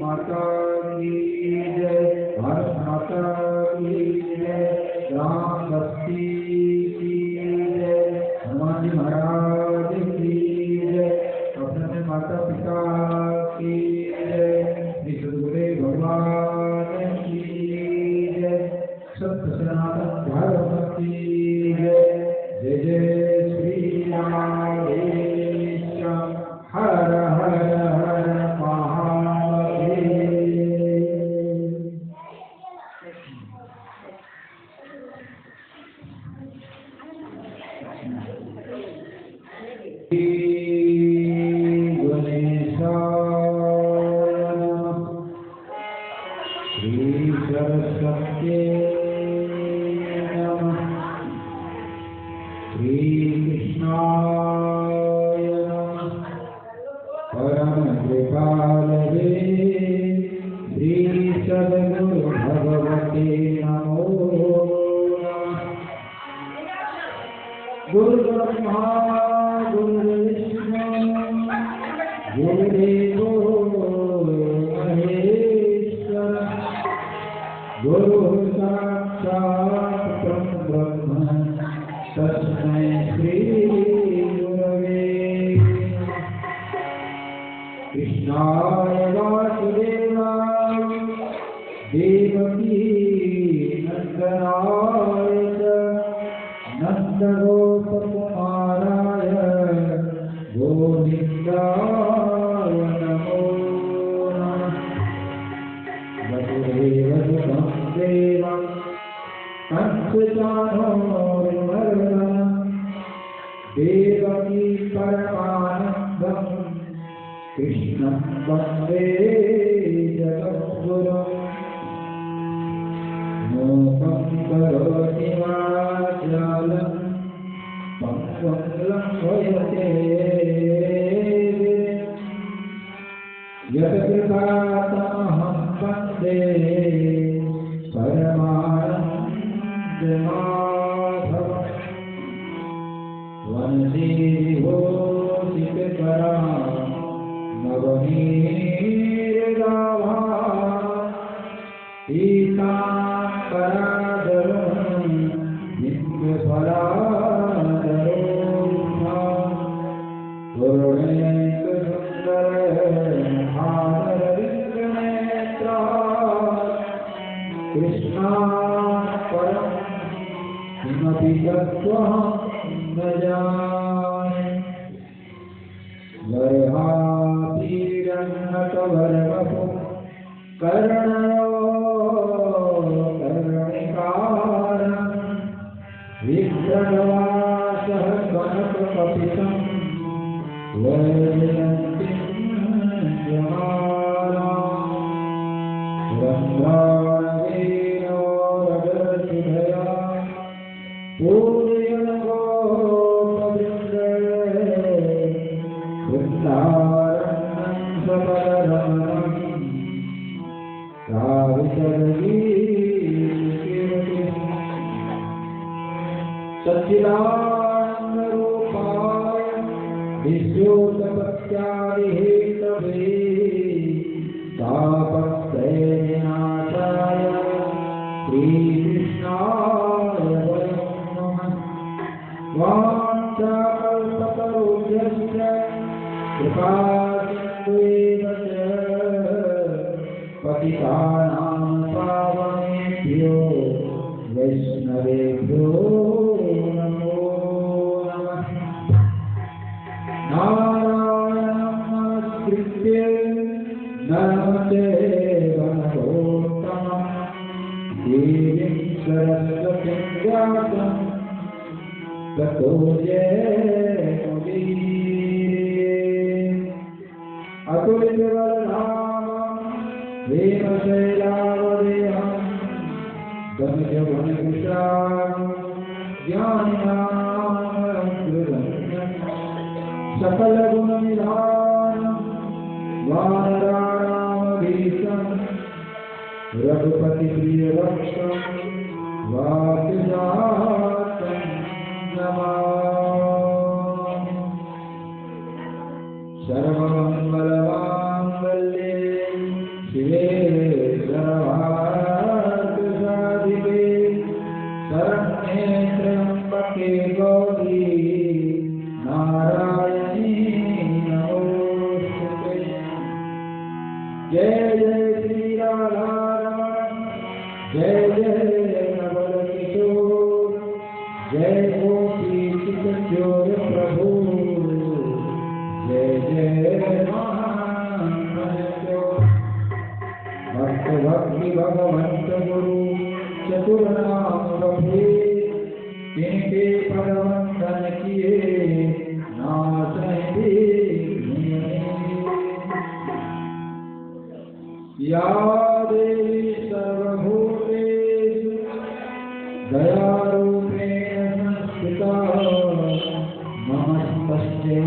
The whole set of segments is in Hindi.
माता की जय। सरस्वत्यै नमः। श्रीकृष्णाय नमः। परमकृपालवे श्री सद्गुरु भगवते नमो नमः। गुरुब्रह्मा गुरुर्विष्णु गुरुदेवो महेश्वर गुरु साक्षात् परब्रह्म तस्मै श्री गुरवे कृष्णाय वासुदेवाय देवकी नंदनाय च नन्दगोपकुमाराय गोविन्दाय नमो नमः। वसुदेवसुतं देवं कंसचाणूरमर्दनं देवकी परमानन्दं कृष्णं वन्दे जगद्गुरुम्। मूकं करोति वाचालं पङ्गुं लङ्घयते यत्कृपातमहं वन्दे परमानन्दमाधवम्। वन्दे विभूषितकरां नवनीतगाभां पीताम्बराधरं बिम्बफलाधरोऽहं पूर्णेन्दुसुन्दरहारविन्दनेत्रात् कृष्णात् परं किमपि तत्त्वं न जाने। वर्हापीडन्नटवरवपु कर्णयो कर्णिकारं विग्रहवासः गणकपतितं वैजयन्तीं जमानां रन्ध्राणवीरो रजतसुधया पूजयन् गोपवृन्दे वृन्दारण्यं सपदरमणम् सच्चिदानन्दरूपाय विश्वोत्पत्त्यादिहेतवे तापत्रयविनाशाय श्रीकृष्णाय वयं नमः। वाञ्छाकल्पतरुभ्यश्च कृपासिन्धुेव च पतितानां पावनेभ्यो वैष्णवेभ्यो नमो नमः। नारायणं नमस्कृत्य नरं चैव नरोत्तमं देवीं सरस्वतीं व्यासं ततो जयमुदीरये। अतुलितवरधामं देवशैलावदेहं गमजवनकुशां ज्ञानिनामग्रगण्यं सकलगुणनिधानं वानराणामधीशं रघुपतिप्रियभक्तं वासुजातं नमामि। सर्वमङ्गलमाङ्गल्ये शिवे सर्वार्थसाधिके शरण्ये त्र्यम्बके गौरी नारायणी नमोस्तुते। जय जय श्री राधारमण जय जय नवलकिशोर जय गोपी चितचोर प्रभु जय जय भक्त भक्ति भगवंत गुरु चतुर्नाम प्रभु तिनके परवंदन किए नाथ या देवी सर्वभूतेषु दयारूपेण संस्थिता नमस्तस्यै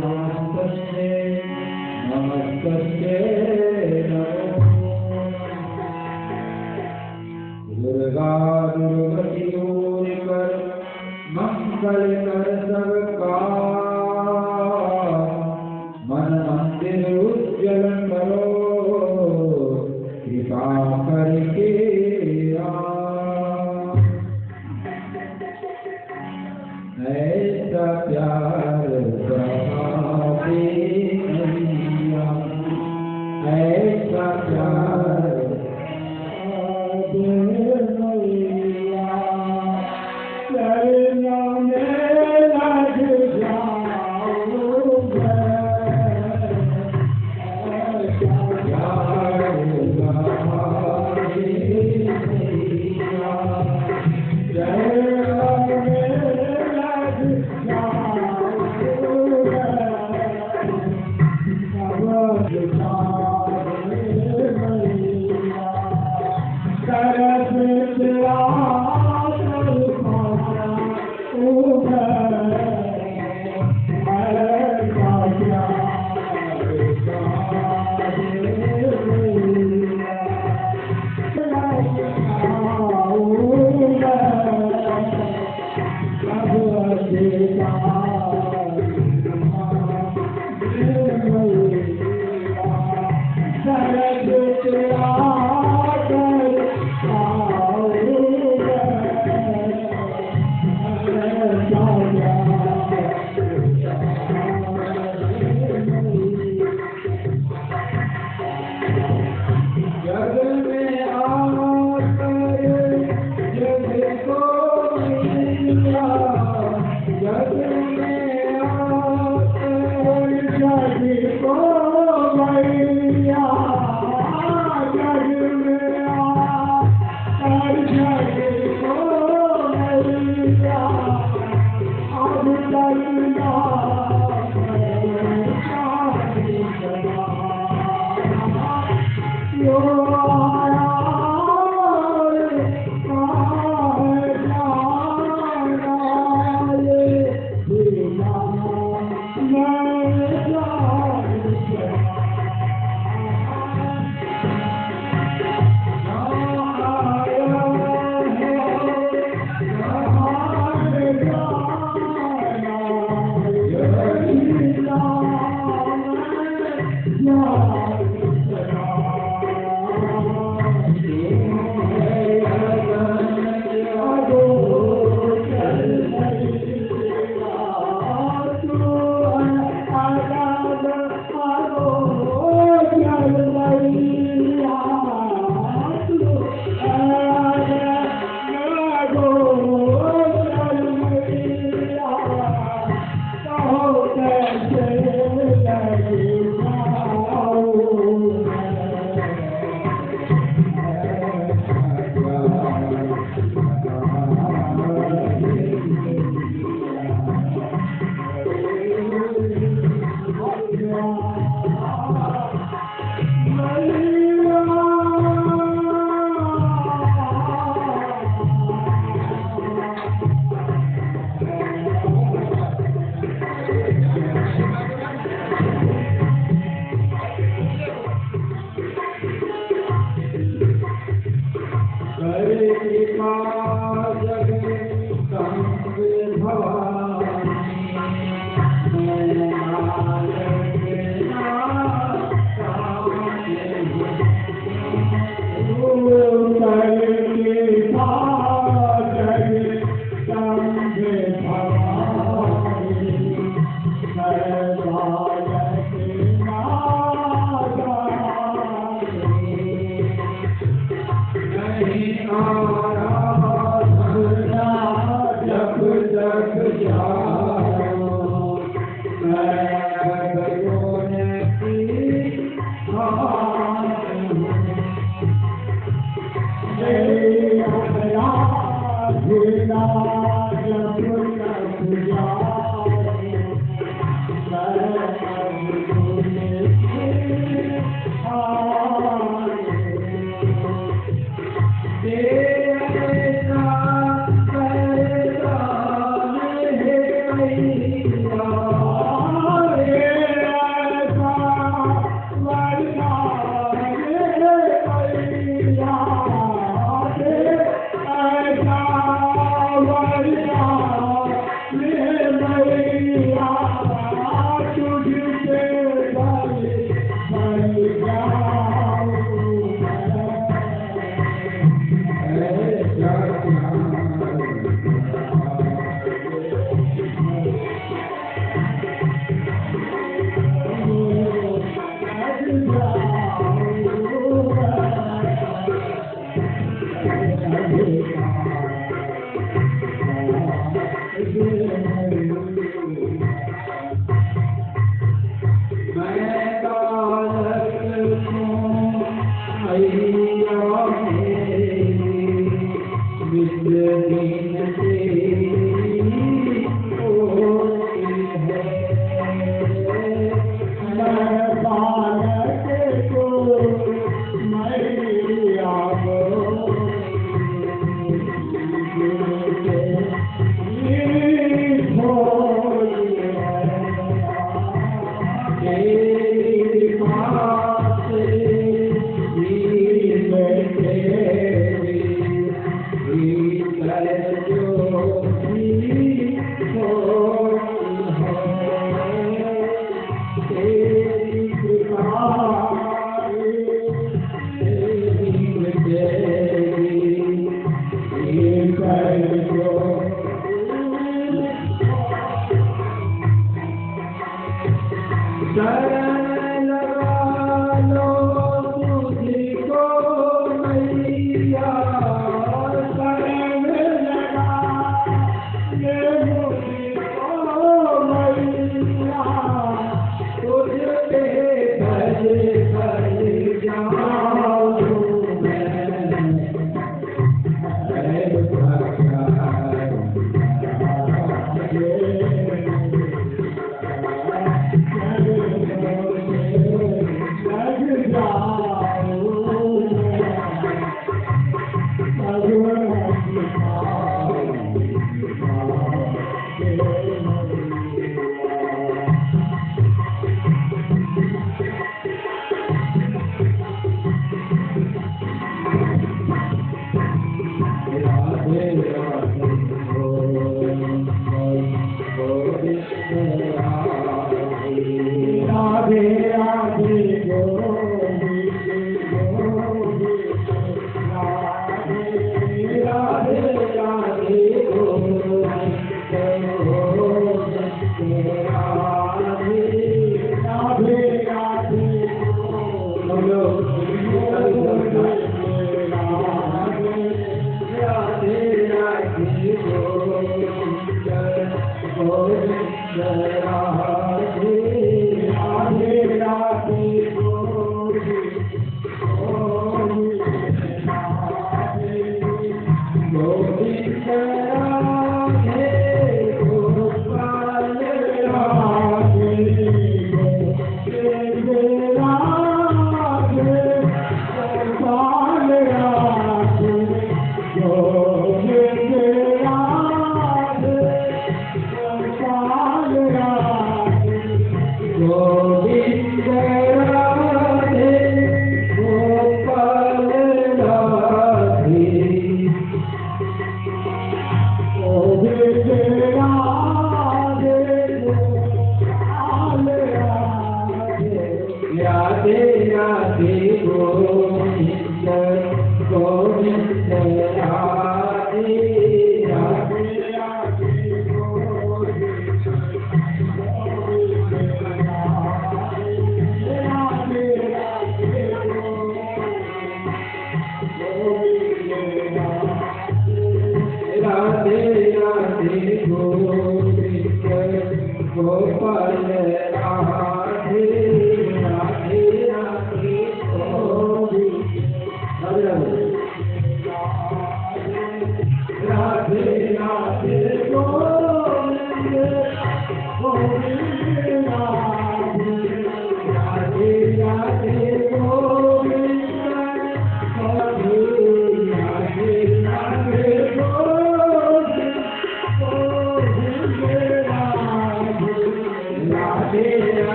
नमस्तस्यै नमस्तस्यै दुर्गा दुर्गति दूर कर मंगल कर सबका मन मंदिर उज्जवल करो कृपा करके ऐसा प्यार बहावे मैया ऐसा प्यार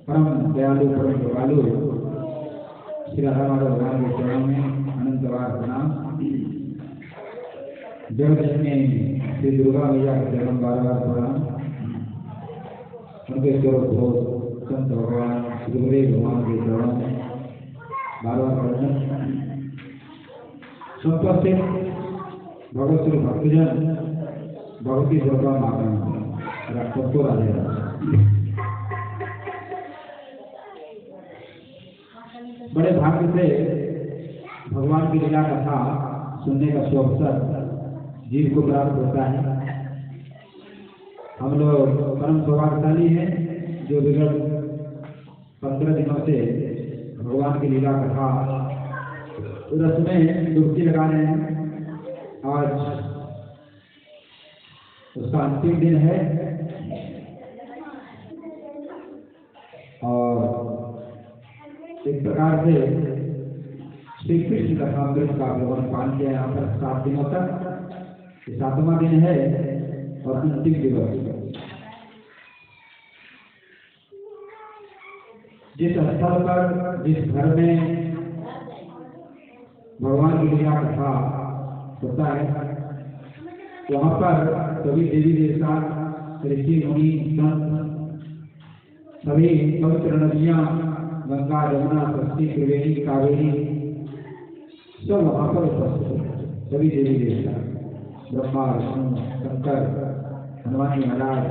परम दयालु परम कृपालु श्री राधा माधव भगवान के चरणों में अनंत बार प्रणाम। जगत में श्री दुर्गा मैया के चरण बार बार प्रणाम। उनके स्वरूप हो संत भगवान श्री गुरुदेव भगवान के चरणों में बार बार प्रणाम। संतोषित भगवत श्री भक्तजन भगवती दुर्गा माता सबको राधे। बड़े भाग्य से भगवान की लीला कथा सुनने का अवसर जीव को प्राप्त होता है। हम लोग परम सौभाग्यशाली हैं जो विगत 15 दिनों से भगवान की लीला कथा रस में डुबकी लगा रहे हैं। आज उसका अंतिम दिन है और एक प्रकार से श्री कृष्ण कथामृत का भगवान पान किया यहाँ पर 7 दिनों तक। ये 7वां दिन है और अंतिम दिवस। जिस स्थल पर जिस घर में भगवान की लीला कथा होता है वहाँ पर सभी देवी देवता ऋषि मुनि संत सभी पवित्र नदियाँ गंगा यमुना सरस्वती त्रिवेणी कावेरी सब वहाँ पर उपस्थित है। सभी देवी देवता ब्रह्मा विष्णु शंकर हनुमान जी महाराज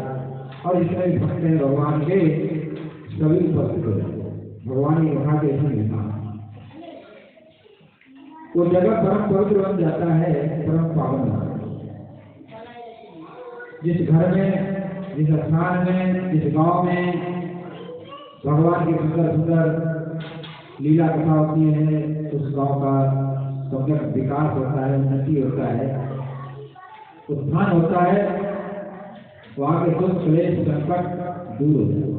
और जितने भी भक्त हैं भगवान के सभी उपस्थित है। भगवान की कथा के विधान वो जगह परम पवित्र बन जाता है, परम पावन होता है। जिस घर में जिस स्थान में जिस गांव में भगवान की सुंदर सुंदर लीला कथा होती है उस गांव का सम्यक विकास होता है, उन्नति होता है, उत्थान होता है। वहाँ के दुख क्लेश संकट दूर होता है।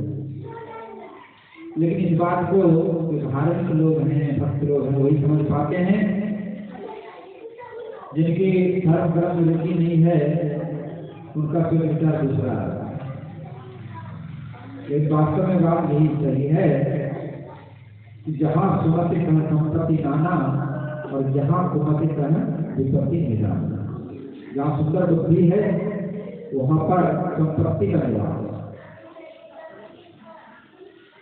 लेकिन इस बात को जो धार्मिक लोग हैं भक्त लोग हैं वही समझ पाते हैं। जिनकी धर्म कर्म रुचि नहीं है उनका फिर विचार दूसरा है। एक वास्तव में बात यही सही है कि जहाँ सुमति कन संपत्ति नाना और जहाँ कुमति कन विपत्ति निदान। जहाँ सुंदर बुद्धि है वहाँ पर संपत्ति का निवास।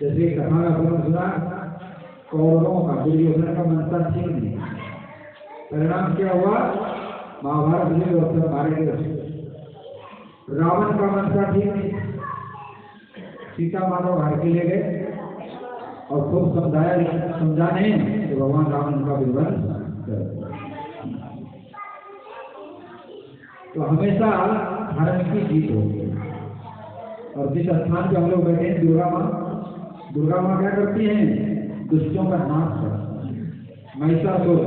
जैसे कथा में आपने सुना कौरवों का दुर्योधन का मंत्र ठीक नहीं, परिणाम क्या हुआ? महाभारत में मारे गए। रावण का मंत्र ठीक नहीं, सीता माता घर के ले गए और खूब समझाने तो भगवान रावण का विवरण कर। तो हमेशा धर्म की जीत होगी। और जिस स्थान पे हम लोग बैठे हैं दुर्गा माँ क्या करती हैं? दुष्टों का नाश करती हैं। महिषासुर,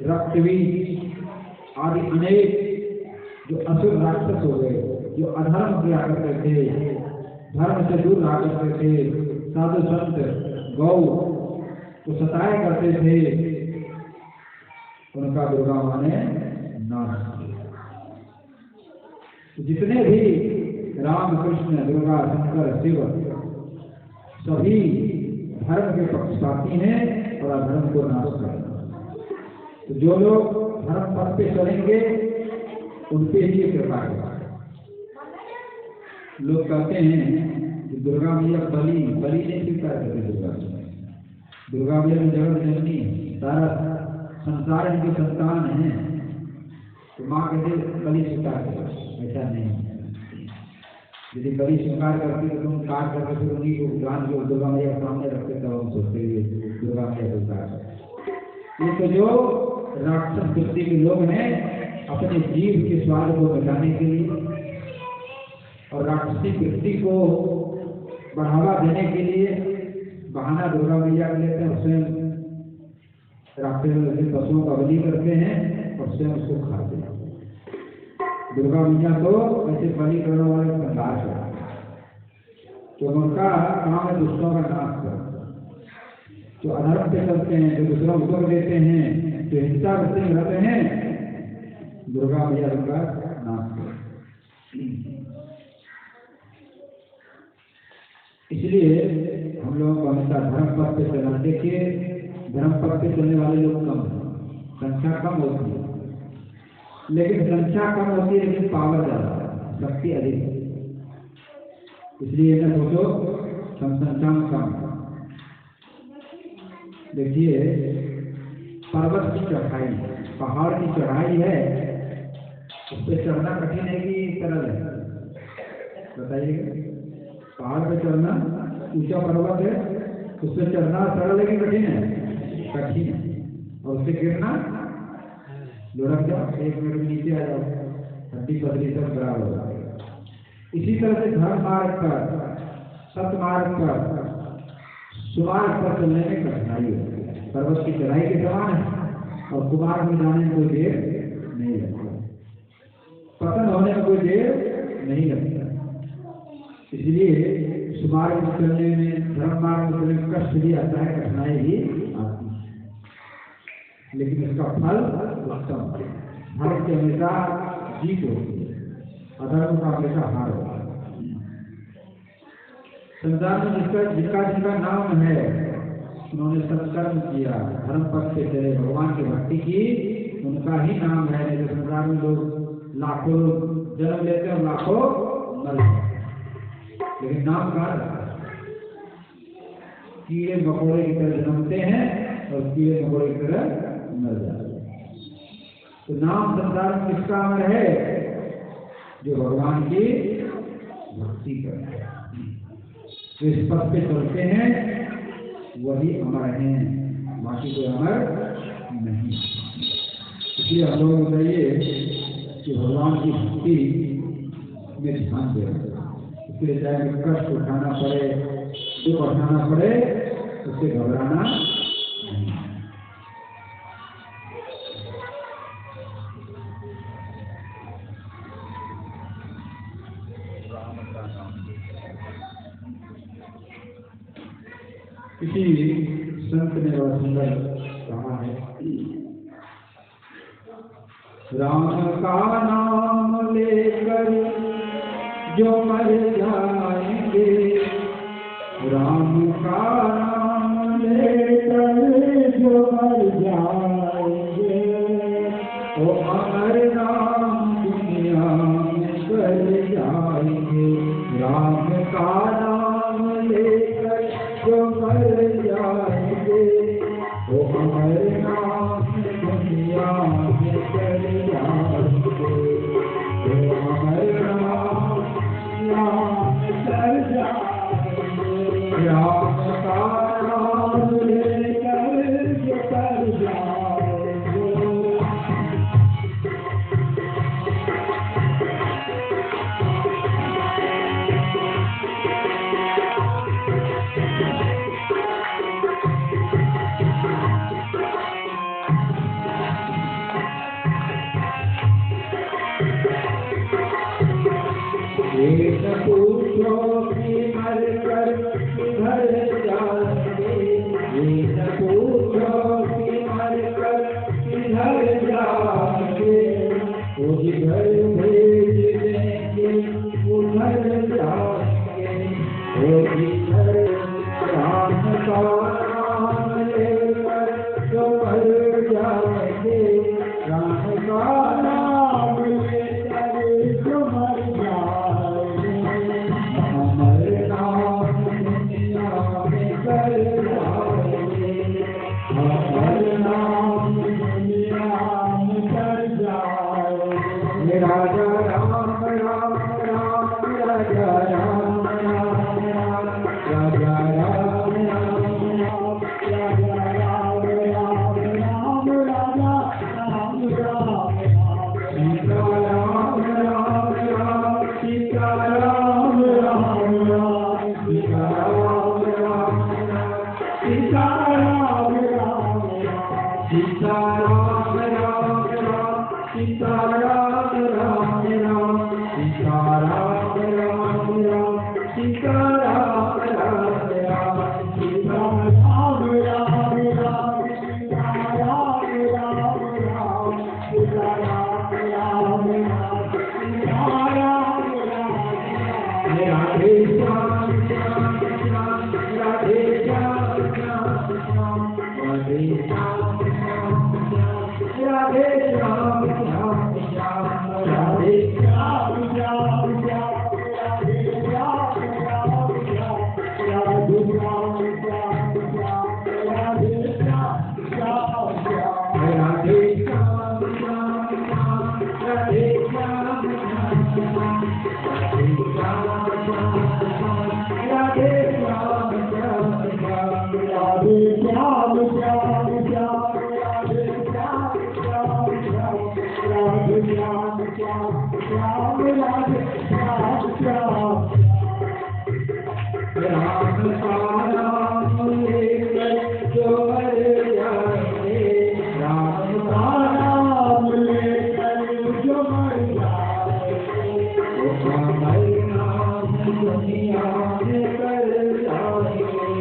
रक्तबीज आदि अनेक जो असुर राक्षस हो गए, जो अधर्म किया करते थे, धर्म से दूर रहा करते थे, साधु संत गौ को सताया करते थे, उनका दुर्गा माँ ने नाश किया। जितने भी राम कृष्ण दुर्गा शंकर शिव सभी धर्म के पक्षपाती हैं और अधर्म को नाश करेंगे। तो जो लोग धर्म पथ पे चलेंगे उनके लिए कृपा है। लोग कहते हैं कि दुर्गा मैया बलि नहीं स्वीकार करते। दुर्गा मैया में जगत जननी सारा संसार इनकी संतान है, तो माँ कहते बलि स्वीकार करो। ऐसा नहीं, यदि बलि स्वीकार करती तो तुम काट करके फिर उन्हीं को जान को दुर्गा मैया के सामने रखते तब हम सोचते हुए दुर्गा मैया स्वीकार। ये तो जो राक्षस वृत्ति के लोग हैं अपने जीव के स्वाद को बचाने के लिए और राक्षसी वृत्ति को बढ़ावा देने के लिए बहाना दुर्गा मैया के लेते हैं। स्वयं राक्षस पशुओं का बलि करते हैं और स्वयं उसको खाते हैं। दुर्गा मैया तो ऐसे बलि करने वाले संघार है, तो उनका काम है दुष्टों का नाश करना। जो अधर्म पे चलते हैं, जो दूसरों को देते हैं, जो हिंसा वृत्ति में रहते हैं, दुर्गा मैया उनका नाश कर। इसलिए हम लोगों को हमेशा धर्म पथ पे चलना। देखिए धर्म पथ पे चलने वाले लोग कम हैं, संख्या कम होती है, लेकिन संख्या कम होती है लेकिन पावर ज़्यादा है, शक्ति अधिक है। इसलिए न सोचो संख्या कम। देखिए पर्वत की चढ़ाई, पहाड़ की चढ़ाई है, उस पर चढ़ना कठिन है कि सरल है? बताइए। पहाड़ पे चढ़ना, ऊंचा पर्वत है, उस पर चढ़ना सरल है कि कठिन है? कठिन है। और उससे गिरना, लुढ़क जाओ, 1 मिनट में नीचे आ जाओ, हड्डी पतली सब खराब हो जाएगा। इसी तरह से धर्म मार्ग पर, सतमार्ग पर, सुमार्ग पर चलने में कठिनाई होती है। पर्वत की चढ़ाई के समान है और कुमार्ग में जाने में कोई देर नहीं लगता, पतन होने में कोई देर नहीं लगता। इसलिए सुमार्ग में चलने में, धर्म मार्ग में चलने में कष्ट भी आता है, कठिनाई भी आती है, लेकिन इसका फल उत्तम है। धर्म की हमेशा जीत होती है, अधर्म का हमेशा हार होता है। संसार में जिनका नाम है, उन्होंने सत्कर्म किया, धर्म पथ पे चले, भगवान की भक्ति की, उनका ही नाम है। नहीं तो संसार में लोग लाखों जन्म लेते हैं, लाखों मर जाते हैं, लेकिन नाम कहाँ रहता है? कीड़े मकोड़े की तरह जन्मते हैं और कीड़े मकोड़े की तरह मर जाते हैं। तो नाम संसार में किसका अमर है? जो भगवान की भक्ति करते हैं, जो इस पथ पे चलते हैं, वही अमर हैं, बाकी कोई अमर नहीं। इसलिए हम लोग बताइए कि भगवान की भक्ति में ध्यान दें। इसलिए चाहे कष्ट उठाना पड़े, दुख उठाना पड़े, उससे घबराना नहीं। किसी संत ने बहुत सुंदर कहा है, राम का नाम लेकर जो मर जाएंगे, राम का नाम लेकर जो मर जाएंगे, वो अमर नाम दुनिया में कर जाएंगे। राम का नाम लेकर जो मर जाएंगे, वो अमर नाम दुनिया में कर जाएंगे, वो अमर नाम कर जाएंगे। राम का नाम लेकर जो कर जाएंगे, एक पूछो कि मर कर किधर जाएंगे, एक पूछो कि मर कर किधर जाएंगे, वो जिधर भेज देंगे उधर जाएंगे, वो जिधर राम का नाम लेकर जो मर जाएंगे, राम का नाम लेकर जो मर जाएंगे, अमर नाम दुनिया में कर जाएंगे, अमर नाम दुनिया में कर जाएंगे। राजा राम राम राम, राजा राम राम राम, राजा राम राम राम, राजा राम राम राम, राजा राम राम राम, सीता राम राम राम, सीता राम राम राम, सीता राम राम राम, सीता राम राम राम, सीता राम राम राम, सीता राम राम राम, सीता राम राम राम, सीता राम राम राम, सीता राम राम राम, सीता राम राम राम, सीता राम राम राम। राधे श्याम श्याम में कर जाएंगे,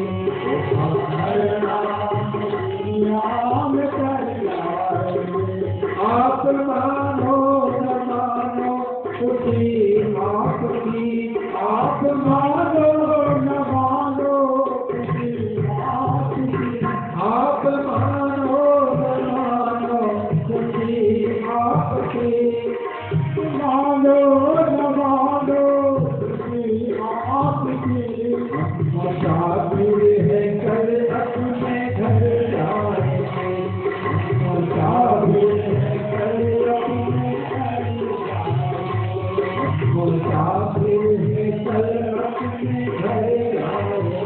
हर नाम दुनिया में कर जाएंगे। आप मानो न मानो खुशी आपकी, आप मानो न मानो खुशी आपकी, आप मानो न मानो खुशी आपकी, मानो न मानो खुशी आपकी। मुसाफिर है कल अपने घर जाएंगे, मुसाफिर है कल अपने घर जाएंगे, मुसाफिर है कल अपने घर जाएंगे,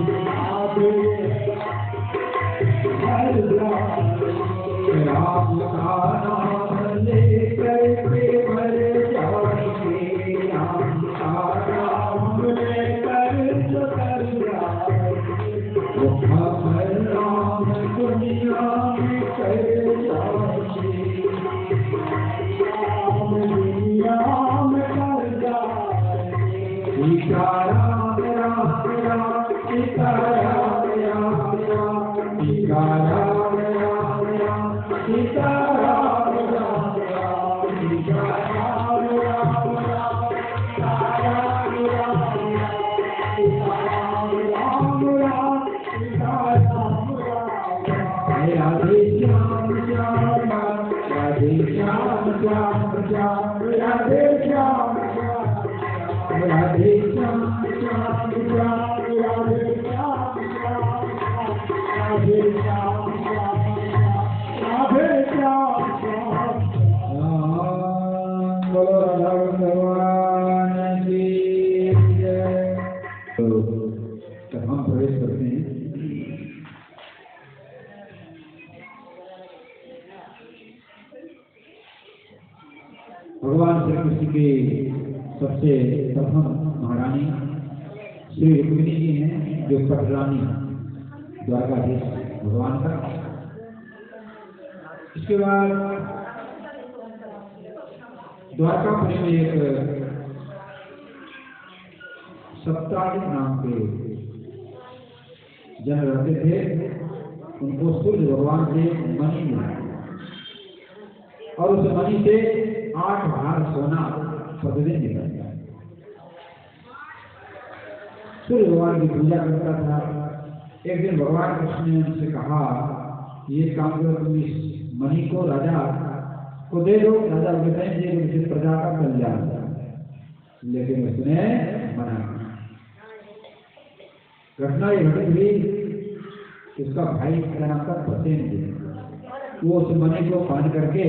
मुसाफिर घर जाएंगे। राम का नाम लेकर के मर जाएंगे, राम का नाम लेकर जो कर जाएंगे, वो हर नाम दुनिया में कर जाएंगे, राम दुनिया में कर जाएंगे। सीता राम राम राम, सीता राम राम राम, सीता राम राम राम, सीता राम राम राम, सीता राम राम राम, सीता राम राम राम, सीता राम राम राम, सीता राम राम राम। राधे श्याम श्याम राम, राधे श्याम श्याम श्याम, राधे श्याम श्याम श्याम, राधे श्याम श्याम श्याम, राधे श्याम श्याम श्याम, राधे श्याम श्याम श्याम, राधे श्याम श्याम श्याम। बोलो राधा भगवान की जय। तो हम प्रवेश करते हैं। भगवान श्री कृष्ण की सबसे प्रथम महारानी श्री रुक्मिणी जी हैं, जो पटरानी द्वारकाधीश भगवान का। इसके बाद द्वारकापुरी में एक सप्ताहिक नाम के जन रहते थे। उनको सूर्य भगवान से मणि मिला और उस मणि से 8 भार सोना प्रतिदिन निकलता है। सूर्य भगवान की पूजा करता था। एक दिन भगवान कृष्ण ने उनसे कहा, ये काम करो, तुम इस मणि को राजा को दे दो, राजा बताएंगे जिससे प्रजा का कल्याण। लेकिन उसने मना किया। घटना ये घटित हुई, उसका भाई क्या नाम था, प्रसेन जी, वो उस मणि को पान करके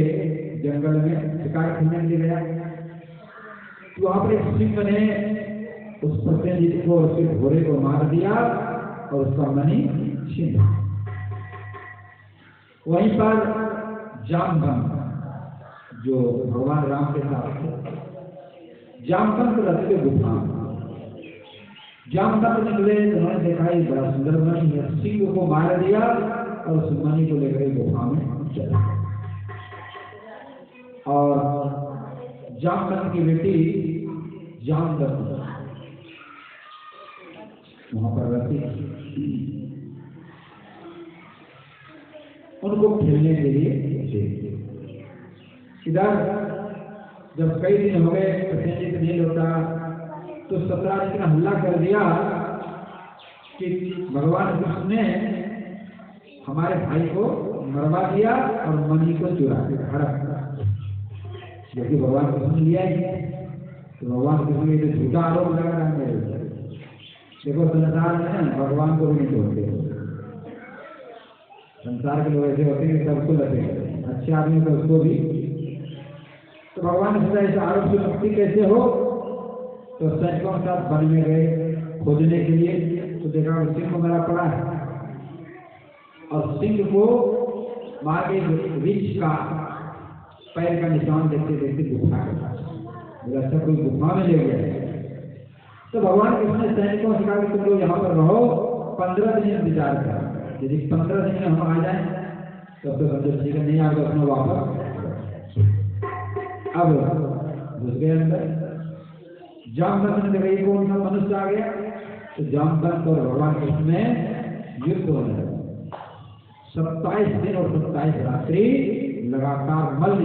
जंगल में शिकार करने के लिए गया। तो वहां पर एक सिंह ने उस प्रसेन जी को, उसके घोड़े को मार दिया और उसका मणि छीन लिया। वहीं पर जामवंत, जो भगवान राम के साथ थे, जामवंत रहते थे गुफा में। जामवंत निकले तो उन्होंने देखा ये बड़ा सुंदर मणि है। सिंह को मार दिया और उस मणि को लेकर गुफा में चला। और जामवंत की बेटी जामवंत वहां पर रहती, उनको खेलने के लिए देखते। इधर जब कई दिन हो गए प्रसेन जी नहीं लौटा, तो 17 दिन हल्ला कर दिया कि भगवान कृष्ण ने हमारे भाई को मरवा दिया और मणि को चुरा दिया, हड़प। जबकि भगवान कृष्ण ने लिया ही, तो भगवान कृष्ण ने तो झूठा आरोप लगा रहा है मेरे ऊपर। देखो संसार में भगवान को भी नहीं छोड़ते। संसार के लोग ऐसे होते हैं कि सबको लगे, अच्छे आदमी तो उसको भी। तो भगवान ने ऐसे आरोप से मुक्ति कैसे हो, तो सैनिकों के साथ वन में गए खोजने के लिए। तो देखा सिंह को मरा पड़ा है और सिंह को वहां के वृक्ष का पैर का निशान देखते देखते गुफा के पास, अच्छा कोई गुफा में ले गया। तो भगवान कृष्ण सैनिकों से कहा कि तुम लोग यहाँ पर रहो, 15 दिन विचार कर, यदि 15 दिन में हम आ जाए तब तो समझो ठीक है, नहीं आ तो अपना वापस। अब घुस गए अंदर। जामवंत ने कही कौन सा मनुष्य आ गया, तो जामवंत और भगवान कृष्ण में युद्ध होने लगा। 27 दिन और 27 रात्रि लगातार मल्ल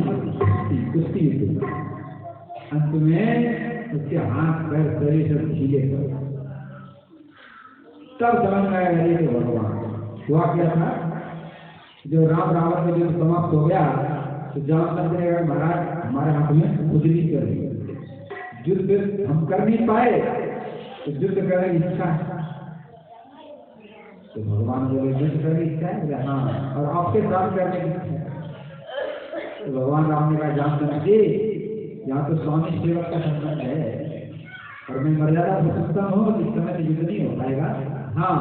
कुश्ती युद्ध। अंत में उसके हाथ पैर शरीर सब ढीले पड़े। तब समझ में आया कि भगवान हुआ क्या था। जो राम रावण का युद्ध समाप्त हो गया तो जामवंत ने कहा महाराज हमारे हाथ में खुजली कर रही, युद्ध हम कर नहीं पाए तो युद्ध करने की इच्छा है। तो भगवान बोले युद्ध करने की इच्छा है, बोले हाँ, और आपके साथ करने की इच्छा है। तो भगवान राम ने कहा जामवंत जी यहाँ तो स्वामी सेवक का संबंध है और मैं मर्यादा पुरुषोत्तम हूँ, इस समय तो युद्ध नहीं हो पाएगा। हाँ,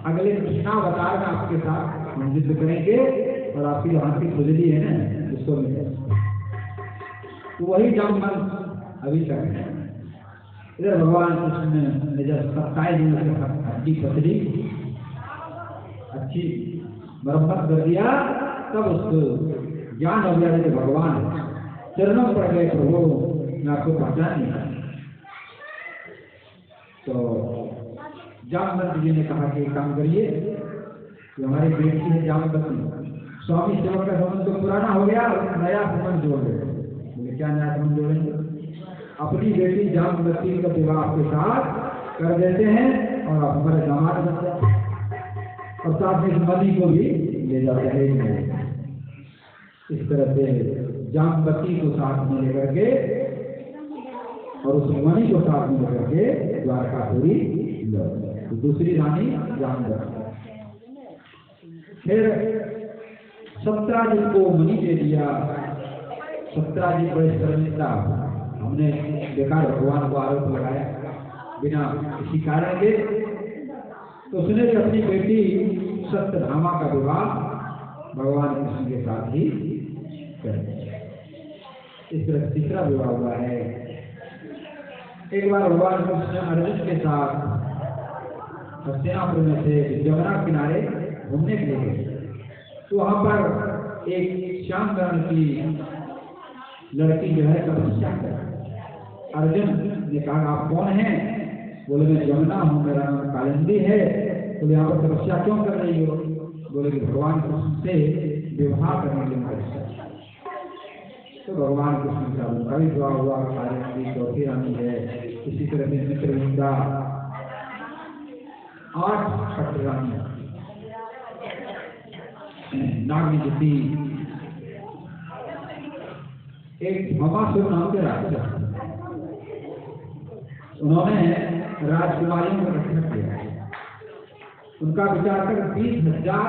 अगले कृष्णावतार में आपके साथ हम युद्ध करेंगे और आपकी हाथ की खुजली है ना उसको मिले। तो वही जामवंत अभी तक है। इधर भगवान कृष्ण ने जब 27 दिन से हड्डी पतली अच्छी मरम्मत कर दिया, तब उसको ज्ञान हो गया कि भगवान चरणों पड़ गए, प्रभु मैं आपको पहचान नहीं पाया। तो जामवंत जी ने कहा कि काम करिए कि हमारी बेटी है जामवती, स्वामी सेवक का संबंध तो पुराना हो गया, नया संबंध जोड़ गए। बोले क्या नया संबंध जोड़ेंगे? अपनी बेटी जामवती का विवाह आपके साथ कर देते हैं और आप हमारे दामाद बन जाते और साथ में मनी को भी ले जाते हैं। इस तरह से जामवती को साथ में लेकर के और उस मणि को साथ में लेकर के द्वारकापुरी तो दूसरी रानी जामवती। फिर सत्राजित को मणि दे दिया। सत्राजित बड़े शर्मिंदा, हमने बेकार भगवान को आरोप लगाया बिना किसी कारण के, तो उसने भी अपनी बेटी सत्यभामा का विवाह भगवान कृष्ण के साथ ही कर दिया। इस तरह तीसरा विवाह हुआ है। एक बार भगवान कृष्ण अर्जुन के साथ हस्तिनापुर में से यमुना किनारे घूमने के लिए गए, तो वहां पर एक श्याम वर्ण की लड़की जो है तपस्या कर। अर्जुन ने कहा आप कौन हैं? बोले मैं यमुना हूँ, मेरा नाम कालिंदी है। बोले यहाँ पर तपस्या क्यों कर रही हो? बोले कि भगवान कृष्ण से विवाह करने के लिए। तो भगवान कृष्ण का उनका भी विवाह हुआ। कालिंदी चौथी रानी है। इसी तरह से मित्रविंदा 8 पटरानी, नागनिधि, एक भवासुर नाम के राक्षस, उन्होंने राजकुमारियों को रक्षा किया। उनका विचार कर 20,000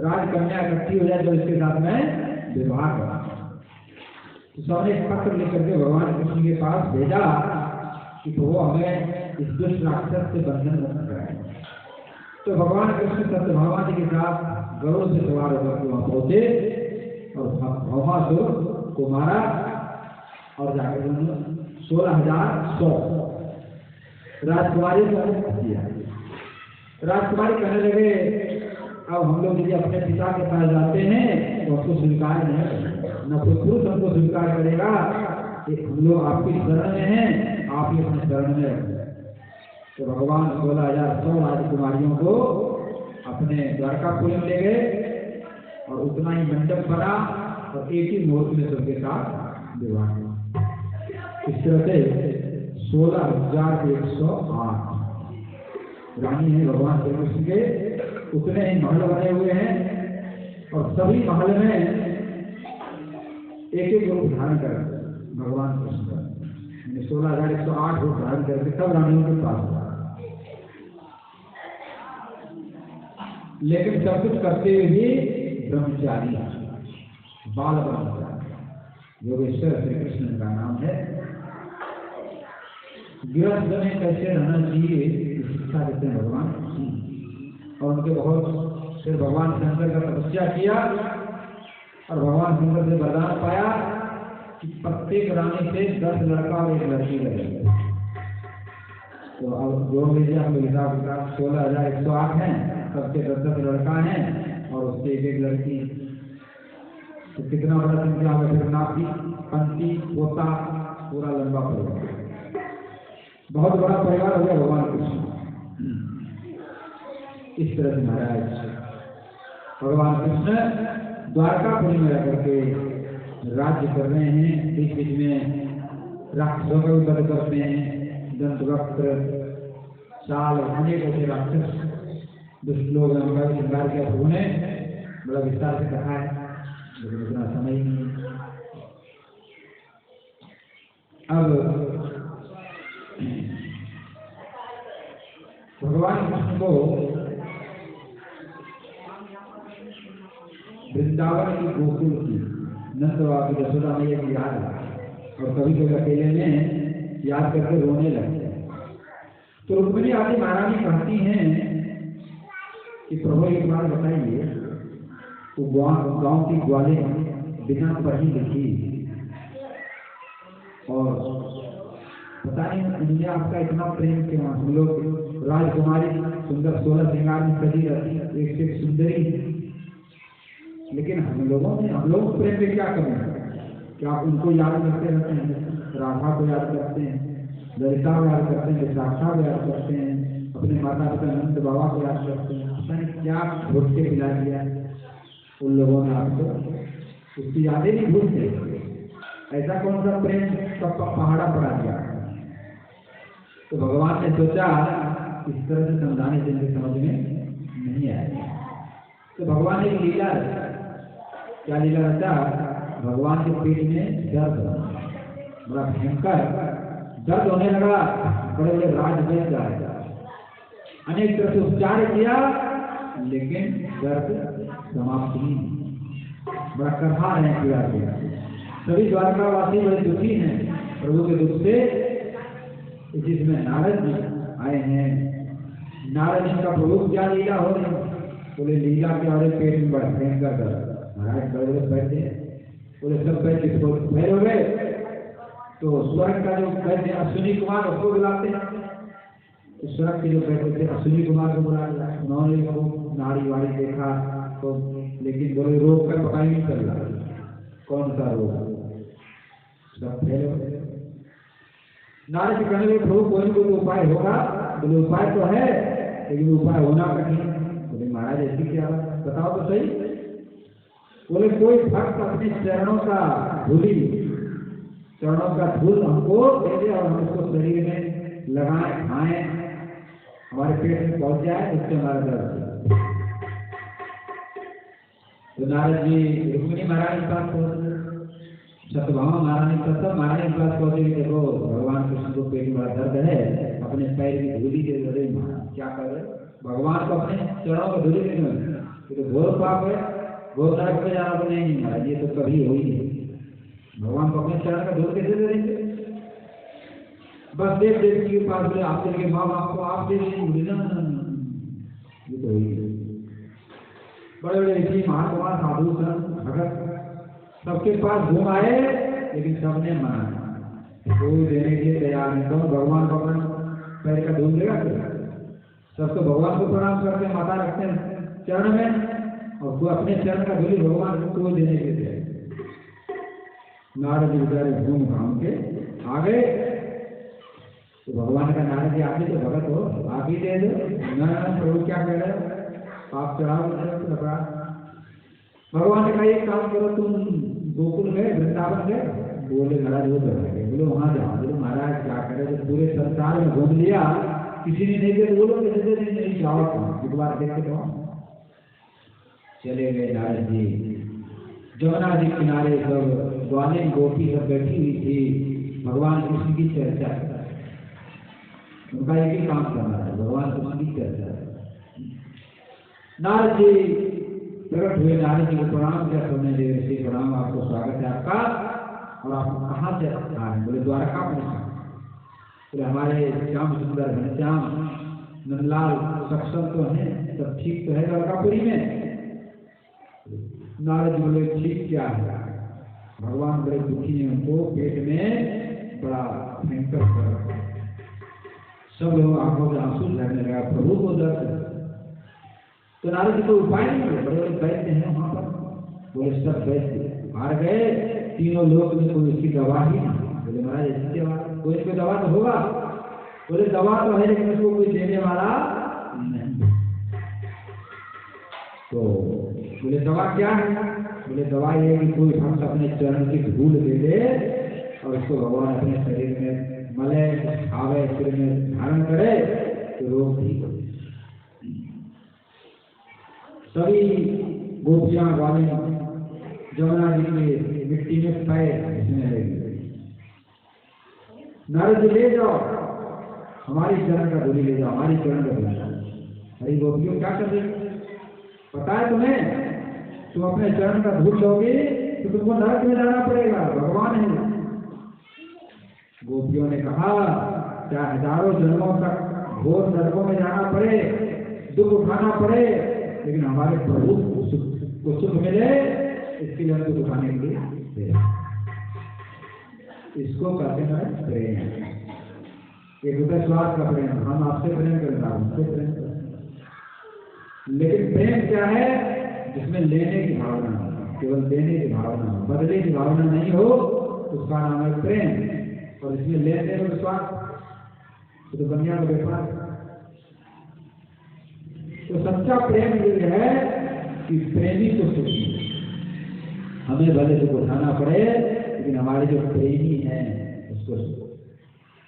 राजकन्या इकट्ठी हो जाए तो इसके साथ में विवाह करा। तो सबने एक पत्र लेकर के भगवान कृष्ण के पास भेजा कि वो हमें इस दुष्ट राक्षस से बंधन मुक्त कराए। तो भगवान कृष्ण सत्यभामा जी के साथ गरुड़ से सवार होकर वहां पहुंचे और भौमासुर को मारा और जाकर 16,100 राजकुमारी को मुक्त किया। राजकुमारी कहने लगे अब हम लोग यदि अपने पिता के पास जाते हैं तो हमको स्वीकार नहीं करेगा, न कोई पुरुष हमको स्वीकार करेगा कि हम लोग आपकी शरण में हैं, आप ही अपने शरण में रखें। तो भगवान 16,100 राजकुमारियों को अपने द्वारकापुर में ले गए और उतना ही मंडप बना और एक ही मुहूर्त में सबके साथ विवाह हुआ। इस तरह से 16,108 रानी है भगवान श्री कृष्ण के। उतने ही महल बने हुए हैं और सभी महल में एक एक रूप धारण कर भगवान कृष्ण का 16,108 रूप धारण करके सब रानियों के पास हुआ। लेकिन सब कुछ करते हुए भी ब्रह्मचारी, बाल ब्रह्मचारी, योगेश्वर श्री कृष्ण का नाम है। गृहस्थ में कैसे रहना चाहिए शिक्षा देते हैं भगवान। और उनके बहुत फिर भगवान शंकर का तपस्या किया और भगवान शंकर से वरदान पाया कि प्रत्येक रानी से 10 लड़का और 1 लड़की लगेगी। तो अब जोड़ लीजिए हम हिसाब किताब 16,108 हैं, सबसे 10 लड़का हैं और उससे 1 लड़की, तो कितना बड़ा संख्या होगा। फिर नाती, पंती, पोता, पूरा लंबा परिवार। बहुत बड़ा परिवार हो गया भगवान कृष्ण। इस तरह से महाराज भगवान कृष्ण द्वारकापुरी में रह करके राज्य कर रहे हैं। बीच बीच में राक्षसों का भी वध करते हैं। दंतवक्त्र, साल, अनेक ऐसे राक्षस दुष्ट लोग हैं, उनका भी श्रृंगार किया प्रभु ने, बड़ा विस्तार से कहा है, लेकिन उतना समय ही नहीं। अब भगवान कृष्ण को वृंदावन की, गोकुल की, नंद बाबा की, यशोदा मैया की याद है और कभी कभी अकेले में याद करके रोने लगते हैं। तो रुक्मिणी आदि महारानी कहती हैं कि प्रभु एक बार बताइए, तो गांव की ग्वालें बिना पढ़ी लिखी और पता नहीं उनमें आपका इतना प्रेम क्यों। हम लोग राजकुमारी सुंदर 16 श्रृंगार में सजी रहती है, एक से सुंदरी, लेकिन हम लोगों को प्रेम में क्या कमी है? क्या आप उनको याद करते रहते हैं? राधा को याद करते हैं, ललिता को याद करते हैं, विशाखा को याद करते हैं, अपने माता पिता नंद बाबा को याद करते हैं। पता नहीं क्या घोट के पिला दिया उन लोगों ने आपको, उसकी यादें नहीं भूलते। ऐसा कौन सा प्रेम का पहाड़ा पड़ा दिया? तो भगवान ने सोचा इस तरह से समझाने से इनके समझ में नहीं आएगा। तो भगवान ने लीला रचा। क्या लीला रचा? भगवान के पेट में दर्द, बड़ा भयंकर दर्द होने लगा, बड़े बड़े राजवैद्य आए, अनेक तरह से उपचार किया, लेकिन दर्द समाप्त नहीं। बड़ा करहा रहे पीड़ा किया। सभी द्वारकावासी बड़े दुखी हैं प्रभु के दुख से। जिसमें नारद जी आए हैं। नारद जी का प्रभु क्या लीला हो रही? बोले लीला के और पेट में बड़ा भयंकर दर्द। महाराज बड़े बड़े बैठे, बोले सब बैठे फैल हो गए। तो स्वर्ग का जो बैठे अश्विनी कुमार, उसको बुलाते हैं। तो स्वर्ग के जो बैठे थे अश्विनी कुमार को बुला लिया। उन्होंने खूब नाड़ी वाड़ी देखा तो, लेकिन बोले रोग का पता ही नहीं चल रहा कौन सा रोग, सब फैल हो गए। नारद जी कहने लगे प्रभु कोई ना कोई उपाय होगा। बोले उपाय तो है, लेकिन उपाय होना कठिन। बोले महाराज ऐसी क्या बात, बताओ तो सही। बोले कोई भक्त अपने चरणों का धूल हमको दे दे और हम उसको शरीर में लगाएं, खाएं, हमारे पेट में पहुंच जाए, उससे हमारा दर्द। तो नारद जी रुक्मिणी महाराज के पास पहुंचे, सत्यभामा महारानी सब महारानी के पास पहुंचे। देखो भगवान कृष्ण को पेट में बड़ा दर्द है, अपने पैर की धूली दे दे। क्या कर रहे? भगवान को अपने चरणों को धूली दे दे, तो घोर पाप है, घोर नरक में जाना। नहीं महाराज, ये तो कभी हो ही नहीं। भगवान को अपने चरण का धूल कैसे दे देंगे? बस देव देवी के पास बोले आप चल के माँ बाप को आप दे देंगे। ये तो हो ही। बड़े बड़े ऋषि महात्मा साधु संत भगत सबके पास घूम आए, लेकिन सबने माना, कोई देने के लिए तैयार नहीं। तो भगवान को अपना पैर का धूल देगा? सब तो भगवान को प्रणाम करते हैं, माता रखते हैं चरण में, और कोई अपने चरण का धूल भगवान को कोई देने के लिए। नारद जी बेचारे घूम घाम के आ गए। तो भगवान का नारद जी आप ही तो भगत हो, आप ही दे दो। ना प्रभु क्या कह रहे हो, आप चढ़ाओ लगा। भगवान ने कहा एक काम करो, तुम गोकुल गए, वृंदावन गए? बोले महाराज वो करेंगे। बोले वहां जाओ। बोले महाराज क्या करे, तो पूरे संसार में घूम लिया, किसी ने नहीं दिया। बोलो नहीं जाओ, एक बार देख के जाओ। चले गए नारद जी। जमुना जी किनारे सब ग्वालें गोपी सब बैठी हुई थी, भगवान कृष्ण की चर्चा। उनका एक ही काम करना है, भगवान कृष्ण की चर्चा। नारद जी प्रकट हुए, नारद जी को प्रणाम किया। सबने दे ऋषि प्रणाम, आपको स्वागत है आपका, और आप कहाँ से आए? बोले द्वारका में। बोले हमारे श्याम सुंदर घनश्याम नंदलाल सक्षम तो हैं, सब ठीक तो है द्वारकापुरी में? नारद जी बोले ठीक क्या है? भगवान बड़े दुखी हैं, उनको पेट में बड़ा भयंकर दर्द। सब लोग आंखों से आंसू झरने लगा, प्रभु को दर्द। तो नारद जी को उपाय नहीं है, बड़े बड़े वैद्य हैं वहां पर। बोले सब वैद्य हार गए, तीनों लोग में कोई उसकी दवा ही नहीं। बोले महाराज ऐसी दवा, कोई दवा तो होगा। बोले दवा तो है लेकिन उसको कोई देने वाला नहीं। तो बोले दवा क्या है? बोले दवा ये कि कोई भक्त अपने चरण की धूल दे दे और उसको भगवान अपने शरीर में मले, खावे, सिर में धारण करे तो रोग ठीक हो। सभी गोपियां वाली जमुना जी के मिट्टी में पैर घिसने लगी। नारद ले जाओ हमारी चरण का धूली, ले जाओ हमारी चरण का धूली। अरे गोपियों क्या कर रही, पता है तुम्हें? तुम अपने चरण का धूल लोगे तो तुमको नरक में जाना पड़ेगा, भगवान है। गोपियों ने कहा क्या हजारों जन्मों तक घोर नरकों में जाना पड़े, दुख उठाना पड़े, लेकिन हमारे प्रभु को सुख मिले, इसके लिए हमको उठाने के लिए इसको कहते हैं प्रेम। एक रुपये स्वार्थ का प्रेम, हम आपसे प्रेम करेंगे, हमसे प्रेम करें। लेकिन प्रेम क्या है? जिसमें लेने की भावना हो, केवल देने की भावना हो, बदले की भावना नहीं हो, उसका नाम है प्रेम। और इसमें लेने में स्वार्थ तो दुनिया का व्यापार। तो सच्चा प्रेम ये है कि प्रेमी को सुख, हमें भले दुख उठाना पड़े लेकिन हमारे जो प्रेमी है उसको सुख।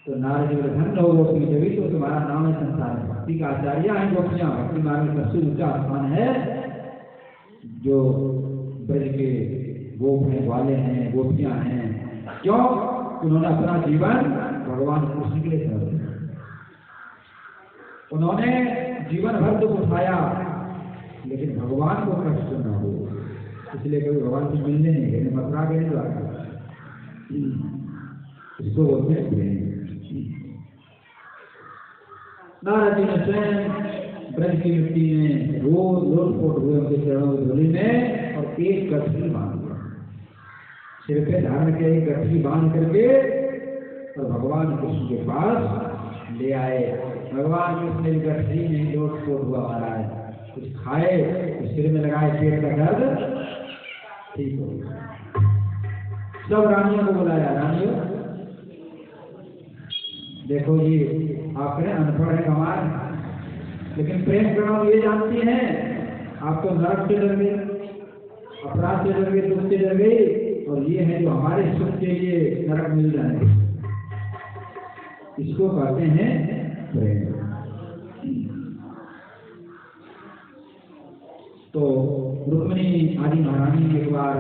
तो नारद जी धन्य हो गोपी, जभी तो तुम्हारा नाम है संसार में। भक्ति का आचार्य है गोपियां, भक्ति मार्ग में सबसे ऊंचा स्थान है। जो ब्रज के गोप हैं, वाले हैं, गोपियां हैं, क्यों? उन्होंने अपना जीवन भगवान कृष्ण के लिए समर्पित किया। उन्होंने जीवन भर दुख उठाया लेकिन भगवान को कष्ट न हो, इसलिए कभी भगवान से मिलने नहीं गए, मथुरा गए द्वारा। इसको बोलते हैं प्रेम। नारद जी ने स्वयं ब्रज की मिट्टी में रोज लोटपोट हुए उनके चरणों की धूलि में और एक गठरी बांध दिया, सिर पे धारण के एक गठरी बांध करके और भगवान कृष्ण के पास ले आए। भगवान कृष्ण ने गठरी में लोटपोट हुआ महाराज, कुछ खाए, सिर में लगाए, पेट का दर्द ठीक हो गया। सब रानियों को बुलाया, रानियों देखो ये आप करें अनपढ़ है गंवार, लेकिन प्रेम करना ये जानती हैं। आप तो नरक से डर गए, अपराध से डर गए, दुख से डर गए, और ये है जो हमारे सुख के लिए नरक मिल जाए, इसको कहते हैं प्रेम। तो रुक्मिणी आदि महारानी ने एक बार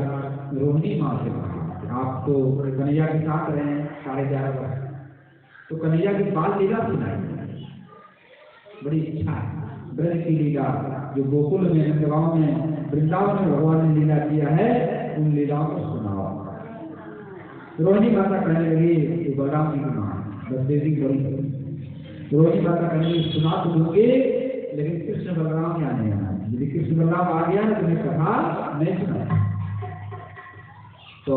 रोहिणी माँ से कहा आप तो कन्हैया के साथ रहे 11.5 वर्ष, तो कन्हैया की बाल लीला सुनाई, बड़ी इच्छा है ब्रज की लीला जो गोकुल में, नंदगांव में, वृंदावन में भगवान ने लीला किया है, उन लीलाओं को सुनाओ। रोहिणी माता कहने लगी, बलराम जी की माँ बलदेवी बड़ी, रोहिणी माता कहने लगी सुना तो दूंगी लेकिन कृष्ण बलराम यहाँ नहीं आना, यदि कृष्ण बलराम आ गया ना तुम्हें कथा नहीं सुना। तो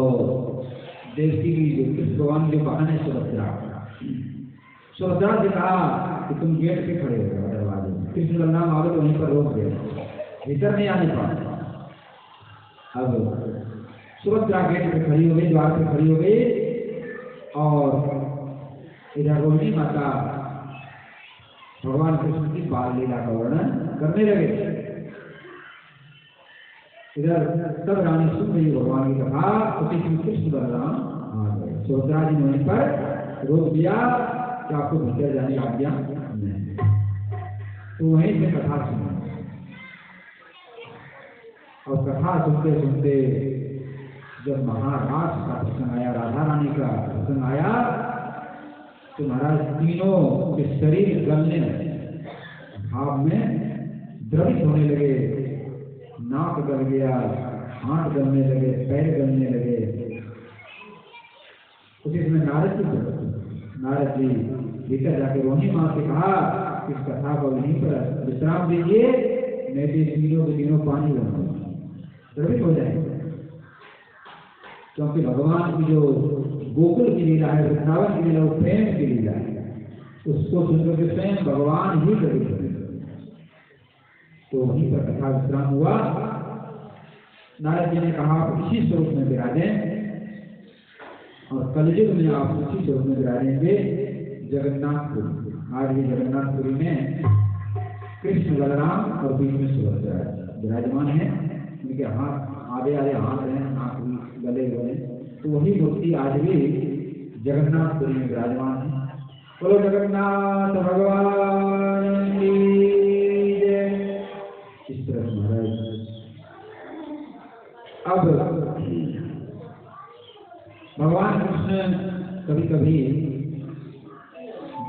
देवती की जो कृष्ण भगवान के बहन है सुभद्रा से कहा कि तुम गेट पे खड़े हो जाओ दरवाजे में, कृष्ण बलराम आगे तो वहीं पर रोक गए, भीतर नहीं आने पाए। अब सुभद्रा गेट पे खड़ी हो गई, द्वार पे खड़ी हो गई, और इधर रोहिणी माता भगवान कृष्ण की बाल लीला का वर्णन करने लगे। इधर सब रानी सुन रही भगवान की कथा, उसी में कृष्ण बलराम आ गए। सुभद्रा जी ने वहीं पर रोक दिया कि आपको भीतर जाने की आज्ञा नहीं, तो वहीं से कथा सुनी। और कथा सुनते सुनते जब महाराज का प्रसंग आया, राधा रानी का प्रसंग आया, तो महाराज तीनों के शरीर गलने लगे, भाव में द्रवित होने लगे, नाक गल गया, हाथ गलने लगे, पैर गलने लगे। उसी में नारद जी भीतर जाके रोहिणी माँ से कहा इस कथा को यहीं पर विश्राम दीजिए, मैं भी तीनों के तीनों पानी बनाऊंगा, द्रवित हो जाएंगे। क्योंकि भगवान की जो गोकुल की लीला है, वृंदावन की लीला, वो प्रेम की लीला है, उसको सुनकर के स्वयं भगवान ही द्रवित हो। तो वहीं पर कथा विश्राम हुआ। नारद जी ने कहा आप इसी स्वरूप में विराजें, और कलयुग में आप उसी स्वरूप में विराजेंगे जगन्नाथपुर। आज भी जगन्नाथपुरी में कृष्ण बलराम और बीच में सुभद्रा विराजमान है। उनके हाथ आधे आधे हाथ हैं, आंख गले हुए हैं। तो वही मूर्ति आज भी जगन्नाथपुरी में विराजमान है। बोलो जगन्नाथ भगवान की जय। इस तरह महाराज अब भगवान कृष्ण कभी कभी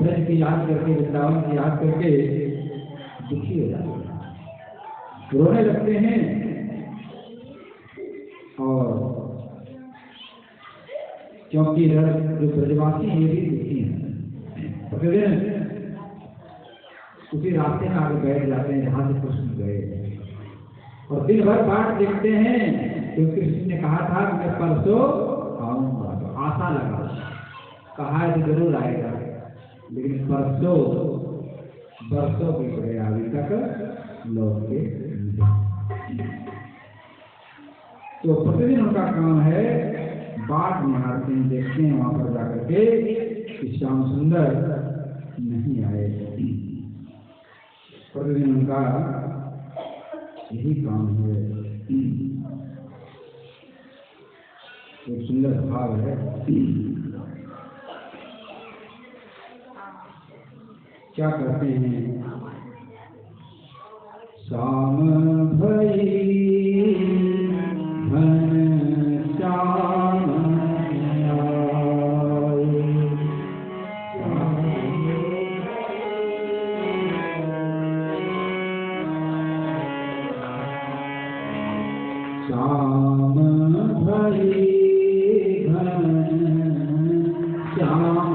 ब्रज की याद करके, वृंदावन की याद करके दुखी हो जाते हैं, रोने लगते हैं। और क्योंकि जो ब्रजवासी ये भी दुखी हैं, प्रतिदिन उसी रास्ते में आगे बैठ जाते हैं जहां से कृष्ण गए और दिन भर बाट देखते हैं। क्योंकि कृष्ण ने कहा था कि मैं परसों आऊंगा, तो आशा लगा, कहा है तो जरूर आएगा, लेकिन परसों बरसों बीत गए, अभी तक लौट के नहीं। तो प्रतिदिन उनका काम है, बाट निहारते हैं, देखते हैं वहां पर जाकर के कि श्याम सुंदर नहीं आए। प्रतिदिन उनका यही काम है। एक सुंदर भाव है, क्या कहते हैं, श्याम भई घन श्याम श्याम भई घन श्याम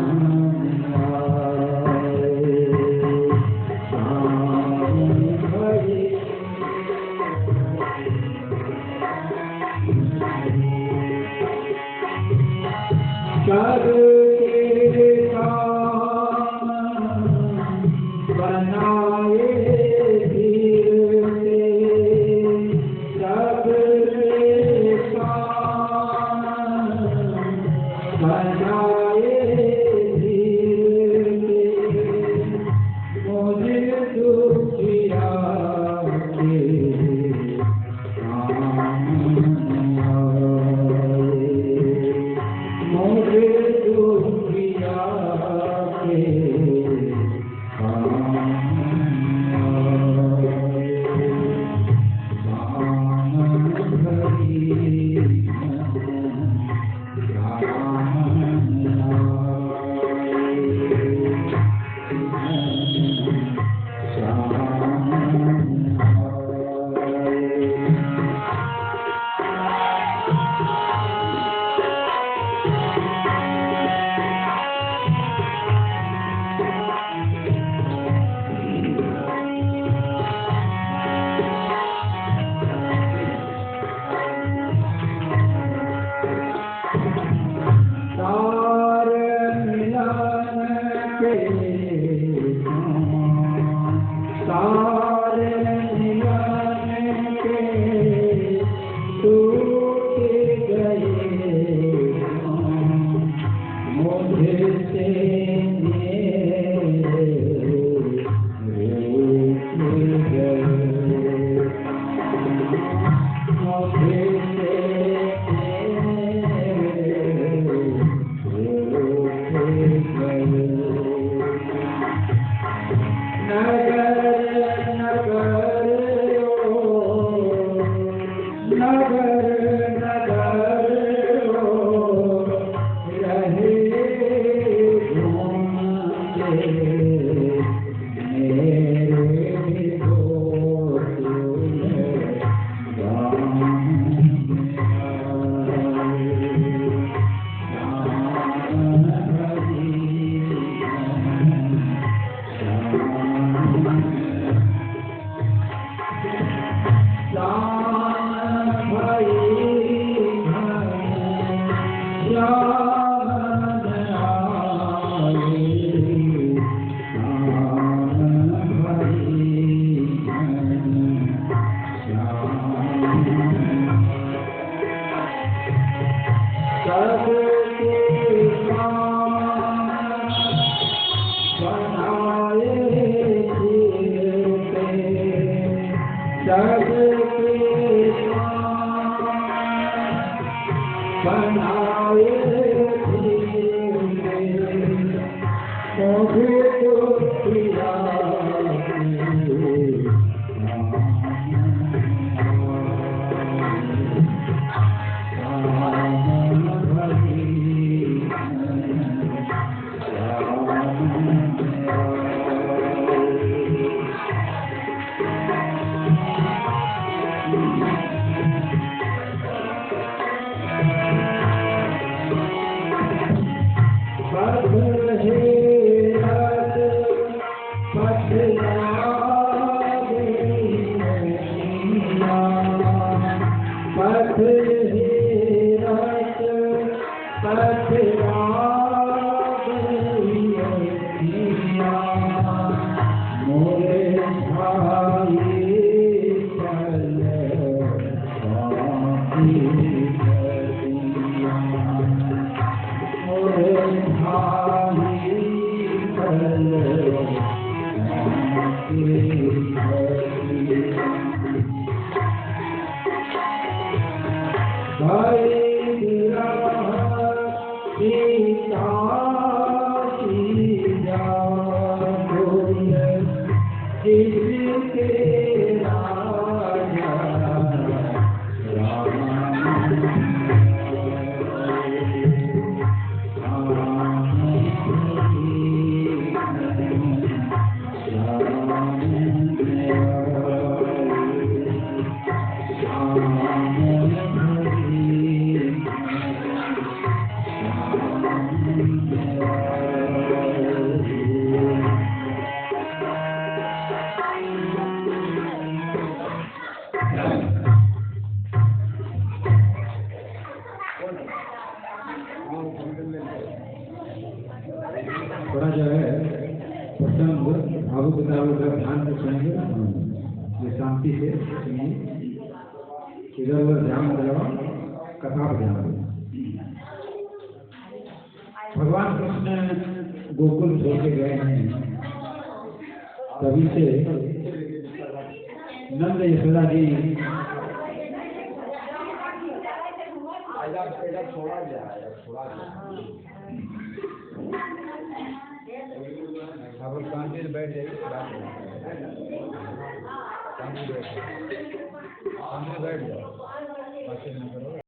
थोड़ा जो है प्रसंग भावुकता का ध्यान से सुनेंगे, ये शांति से सुनिए, इधर उधर ध्यान लगाओ, कथा पर ध्यान दो। भगवान कृष्ण गोकुल छोड़ के गए हैं, तभी से नंद यशोदा जी अब शांति से बैठ जाइए, शांति से बैठ जाओ,